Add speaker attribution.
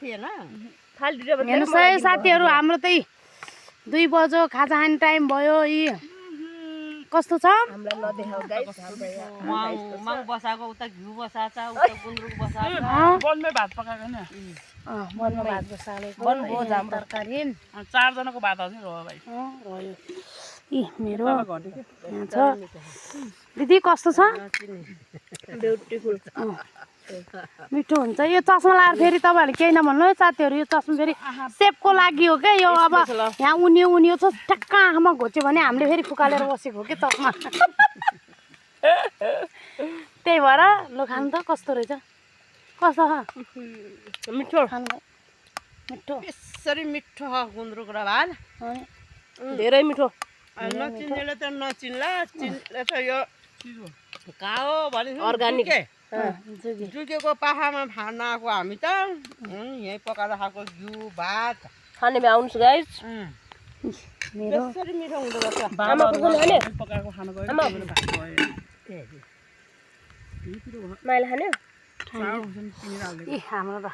Speaker 1: थिएन
Speaker 2: हेर्नुहोस् है साथीहरू हाम्रो त्यही 2 बजे खाजा खाने टाइम भयो यी कस्तो छ
Speaker 1: माउ बसाएको उता घिउ बसाएको छ उता गुन्द्रुक बसाएको
Speaker 3: बनमै भात पकाएको नि
Speaker 2: मनमा भात बसालेको तरकारी
Speaker 3: 4 जनाको भात हजुर हो भाइ
Speaker 2: रह्यो यी मेरो यहाँ छ दिदी कस्तो छ
Speaker 1: ब्युटिफुल
Speaker 2: मिठो हुन्छ यो चस्मा लाएर फेरि तपाईँहरूले केही नभन्नु है साथीहरू यो चस्मा फेरि सेपको लागि हो क्या यो अब यहाँ उनियो छ ठ्याक्क आँखामा घोच्यो भने हामीले फेरि फुकालेर बसेको हो कि चस्मा त्यही भएर लु खानु त कस्तो रहेछ कस्तो
Speaker 1: मिठो
Speaker 2: मिठो
Speaker 1: यसरी मिठो गुन्द्रुक र भात
Speaker 2: धेरै मिठो
Speaker 1: नचिन्नेले त नचिन्ला चिन्ने त यो कहाँ हो भने
Speaker 2: अर्ग्यानिक
Speaker 1: जुकेको पाखामा खान आएको हामी त यहीँ पकाएर खाएको घिउ भात
Speaker 2: खाने भए आउनुहोस् गाइस
Speaker 1: यसरी मिठो हुँदो रहेछ
Speaker 3: पकाएको खानु गयो
Speaker 2: माइला खाने हाम्रो त